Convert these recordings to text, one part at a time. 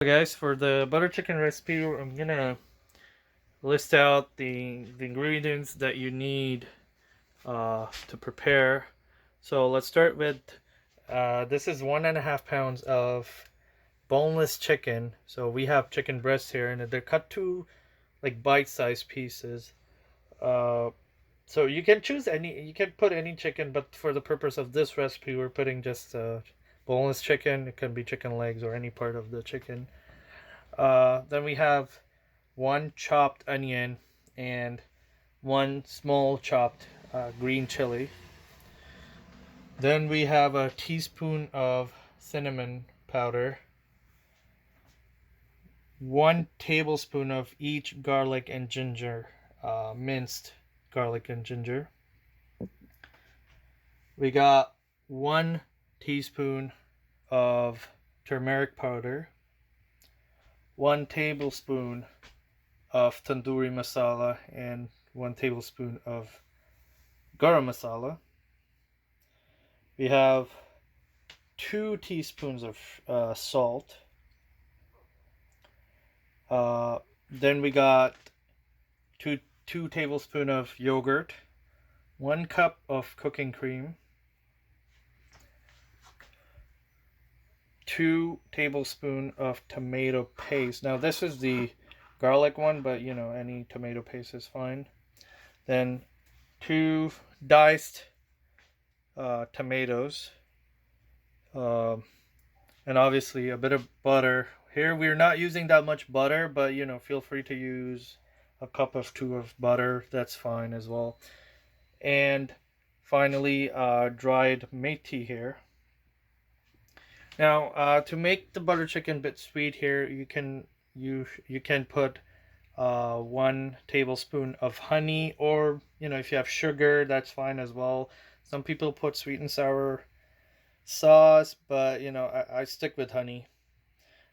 Guys, for the butter chicken recipe, I'm gonna list out the ingredients that you need to prepare. So let's start with this is 1.5 pounds of boneless chicken. So we have chicken breasts here, and they're cut to like bite-sized pieces. Uh, so you can choose any, you can put any chicken, but for the purpose of this recipe, we're putting just boneless chicken. It can be chicken legs or any part of the chicken. Then we have one chopped onion and one small chopped green chili. Then we have a teaspoon of cinnamon powder, 1 tablespoon of each garlic and ginger, minced garlic and ginger. We got 1 teaspoon of turmeric powder, 1 tablespoon of tandoori masala, and 1 tablespoon of garam masala. We have 2 teaspoons of salt. Then we got two tablespoons of yogurt, 1 cup of cooking cream, 2 tablespoons of tomato paste. Now this is the garlic one, but you know, any tomato paste is fine. Then 2 diced tomatoes, and obviously a bit of butter. Here we're not using that much butter, but you know, feel free to use a cup of 2 of butter. That's fine as well. And finally, dried meti here. Now, to make the butter chicken a bit sweet here, you can put 1 tablespoon of honey, or you know, if you have sugar, that's fine as well. Some people put sweet and sour sauce, but you know, I stick with honey.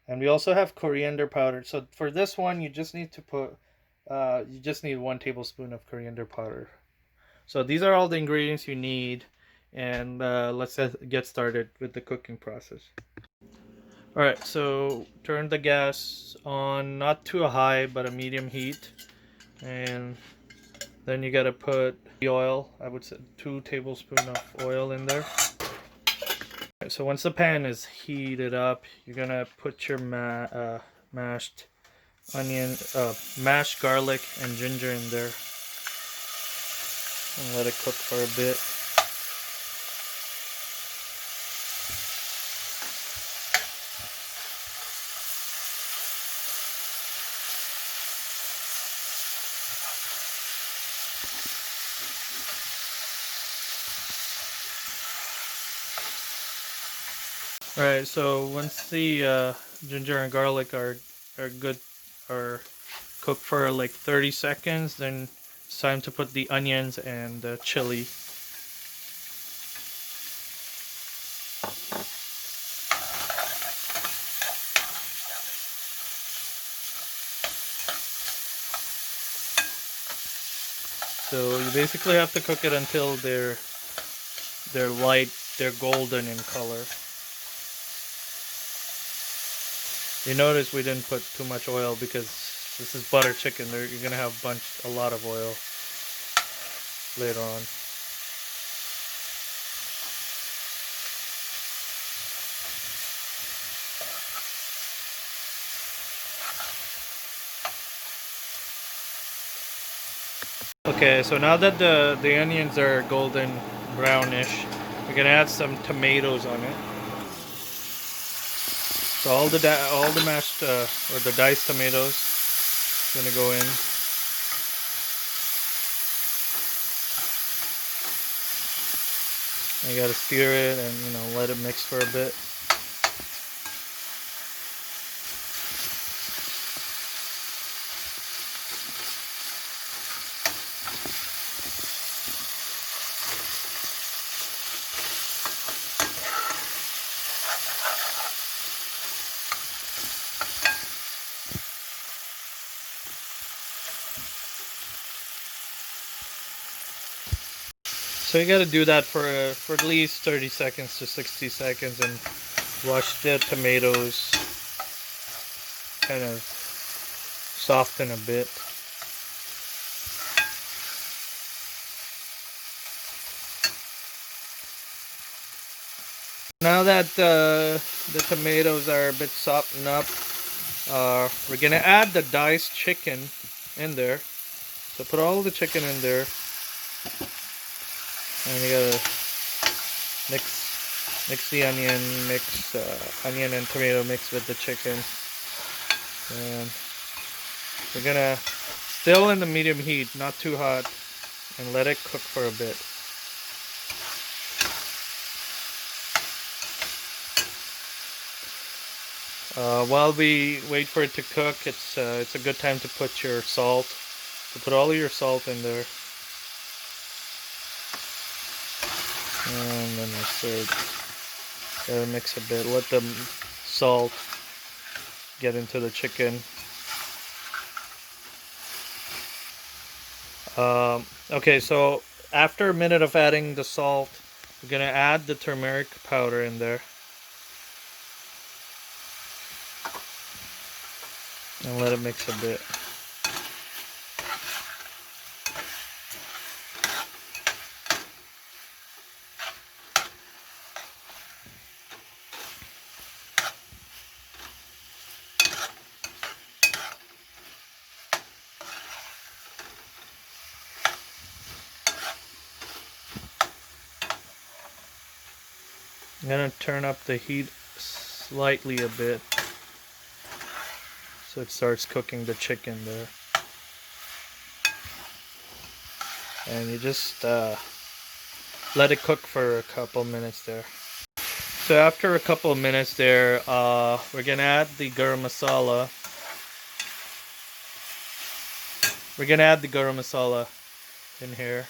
And we also have coriander powder. So for this one, you just need to put you just need 1 tablespoon of coriander powder. So these are all the ingredients you need, and let's get started with the cooking process. All right, so turn the gas on, not too high, but a medium heat, and then you gotta put the oil. I would say 2 tablespoons of oil in there. So once the pan is heated up, you're gonna put your mashed onion, mashed garlic and ginger in there, and let it cook for a bit. Alright, so once the ginger and garlic are good, are cooked for like 30 seconds, then it's time to put the onions and the chili. So you basically have to cook it until they're light, they're golden in color. You notice we didn't put too much oil because this is butter chicken. You're gonna have a lot of oil later on. Okay, so now that the onions are golden brownish, we're gonna add some tomatoes on it. So all the mashed or the diced tomatoes gonna go in. And you gotta stir it and you know, let it mix for a bit. So you got to do that for at least 30 seconds to 60 seconds and wash the tomatoes. kind of soften a bit. Now that the tomatoes are a bit softened up, we're gonna add the diced chicken in there. So put all the chicken in there, and you gotta mix the onion, onion and tomato mix with the chicken, and we're gonna still in the medium heat, not too hot, and let it cook for a bit. While we wait for it to cook, it's a good time to put your salt. So put all of your salt in there, and then gotta mix a bit. Let the salt get into the chicken. Okay, so after a minute of adding the salt, we're gonna add the turmeric powder in there. And let it mix a bit. I'm gonna turn up the heat slightly a bit so it starts cooking the chicken there. And you just let it cook for a couple minutes there. So after a couple of minutes there, we're gonna add the garam masala. We're gonna add the garam masala in here.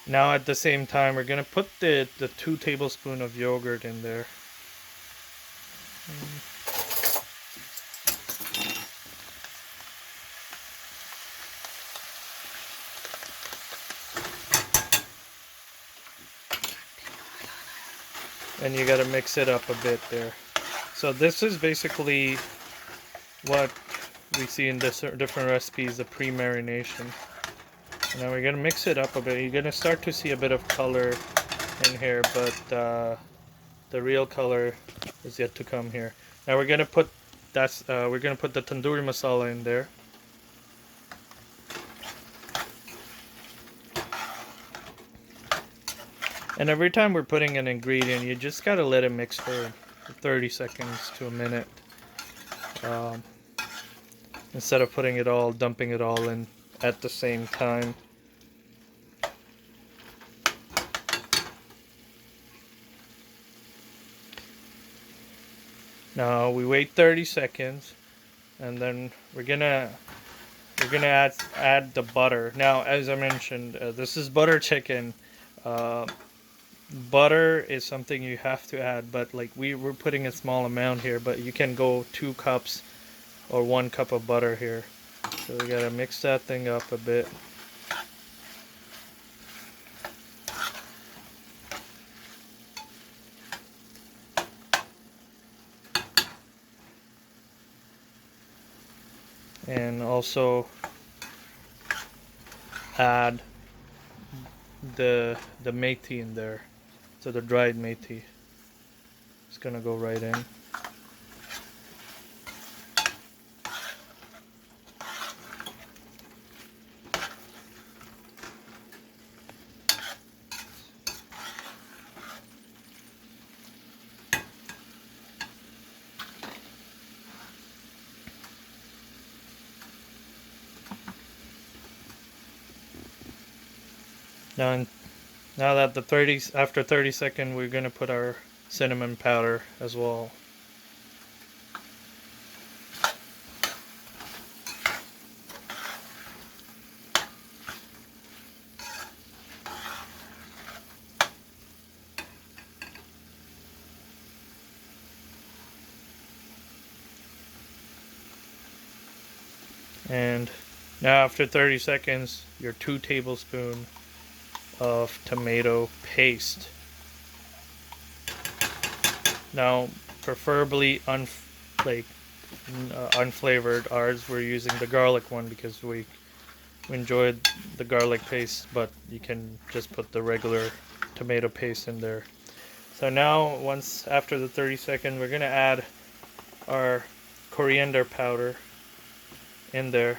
Now at the same time, we're gonna put the 2 tablespoons of yogurt in there. And you gotta mix it up a bit there. So this is basically what we see in different recipes, the pre-marination. Now we're gonna mix it up a bit. You're gonna start to see a bit of color in here, but the real color is yet to come here. Now we're gonna put the tandoori masala in there. And every time we're putting an ingredient, you just gotta let it mix for 30 seconds to a minute. Instead of dumping it all in at the same time. Now we wait 30 seconds, and then we're gonna add the butter. Now, as I mentioned, this is butter chicken. Butter is something you have to add, but like we're putting a small amount here, but you can go 2 cups or 1 cup of butter here. So we gotta mix that thing up a bit. And also add the methi in there. So the dried methi. It's gonna go right in. Now that after 30 seconds, we're gonna put our cinnamon powder as well. And now after 30 seconds, your 2 tablespoons of tomato paste. Now, preferably unflavored. Ours, we're using the garlic one because we enjoyed the garlic paste, but you can just put the regular tomato paste in there. So now, once after the 30 seconds, we're gonna add our coriander powder in there.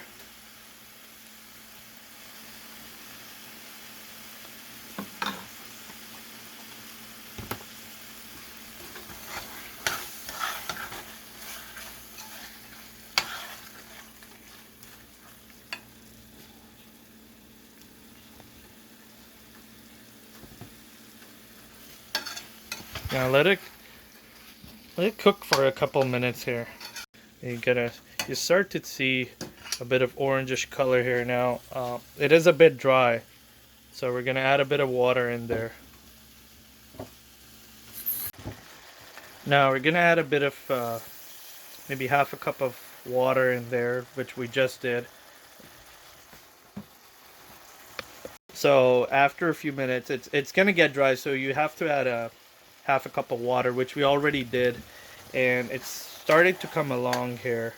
Now let it cook for a couple minutes here. You start to see a bit of orangish color here now. It is a bit dry, so we're gonna add a bit of water in there. Now we're gonna add a bit of maybe half a cup of water in there, which we just did. So after a few minutes, it's gonna get dry, so you have to add a half a cup of water, which we already did, and it's starting to come along here.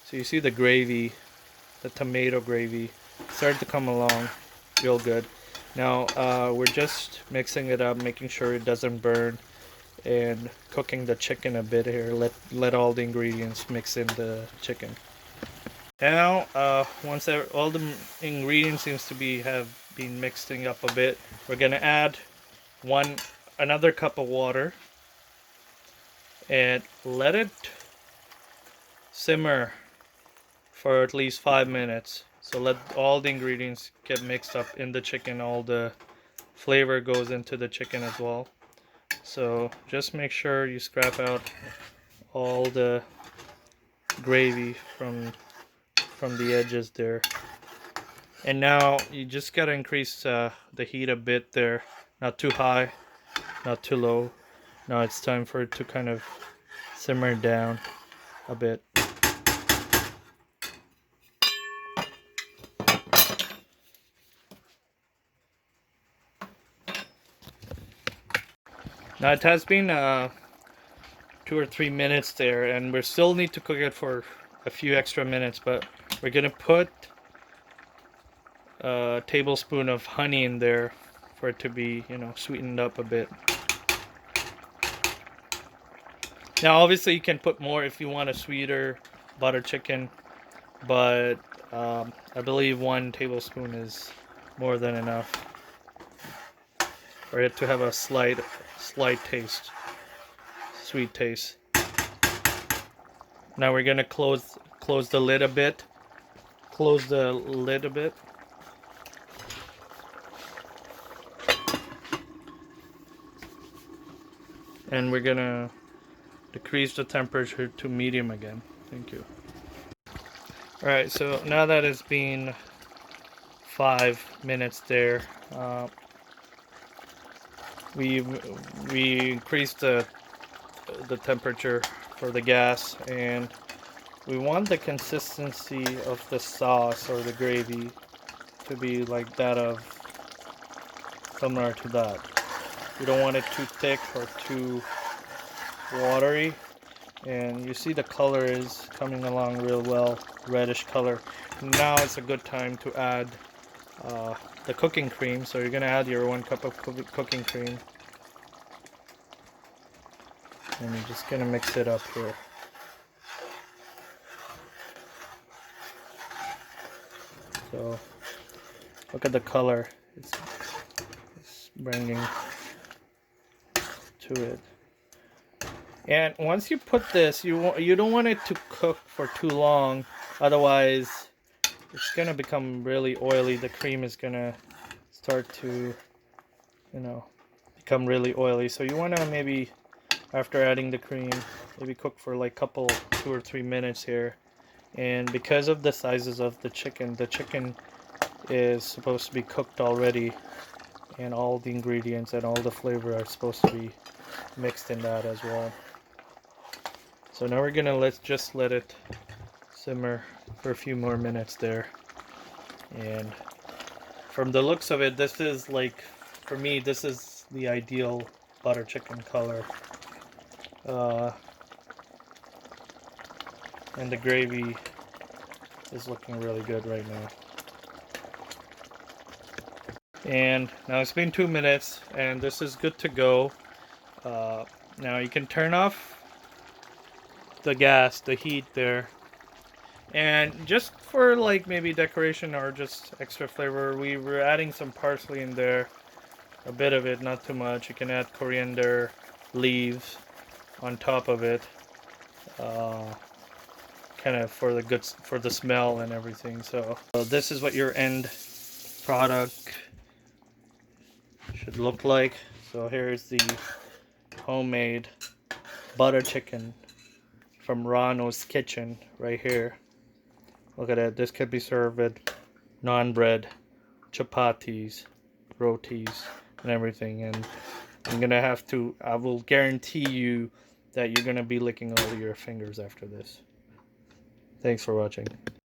So you see the gravy, the tomato gravy, started to come along real good. Now we're just mixing it up, making sure it doesn't burn, and cooking the chicken a bit here. Let all the ingredients mix in the chicken. Now once all the ingredients seems to have been mixing up a bit, we're gonna add another cup of water and let it simmer for at least 5 minutes. So let all the ingredients get mixed up in the chicken, all the flavor goes into the chicken as well. So just make sure you scrap out all the gravy from the edges there. And now you just gotta increase the heat a bit there, not too high, not too low. Now it's time for it to kind of simmer down a bit. Now it has been 2 or 3 minutes there, and we still need to cook it for a few extra minutes, but we're gonna put a tablespoon of honey in there for it to be, sweetened up a bit. Now obviously you can put more if you want a sweeter butter chicken, but I believe 1 tablespoon is more than enough for it to have a slight taste, sweet taste. Now we're gonna close the lid a bit. Close the lid a bit. And we're gonna decrease the temperature to medium again. Thank you. Alright, so now that it's been 5 minutes there, we increased the temperature for the gas, and we want the consistency of the sauce or the gravy to be like that of, similar to that. We don't want it too thick or too watery. And you see the color is coming along real well, reddish color. Now it's a good time to add the cooking cream. So you're gonna add your 1 cup of cooking cream, and you're just gonna mix it up here. So look at the color it's bringing to it. And once you put this, you don't want it to cook for too long, otherwise it's gonna become really oily. The cream is gonna start to, become really oily. So you wanna, maybe after adding the cream, maybe cook for like 2 or 3 minutes here. And because of the sizes of the chicken is supposed to be cooked already, and all the ingredients and all the flavor are supposed to be mixed in that as well. So now we're gonna let it simmer for a few more minutes there. And from the looks of it, this is like, for me, this is the ideal butter chicken color. And the gravy is looking really good right now. And now it's been 2 minutes and this is good to go. Now you can turn off the gas, the heat there. And just for like maybe decoration or just extra flavor, we were adding some parsley in there. A bit of it, not too much. You can add coriander leaves on top of it. Kind of for the smell and everything. So this is what your end product should look like. So here's the homemade butter chicken from Rano's Kitchen right here. Look at that. This could be served with naan bread, chapatis, rotis, and everything. And I'm gonna have to, I will guarantee you that you're gonna be licking all of your fingers after this. Thanks for watching.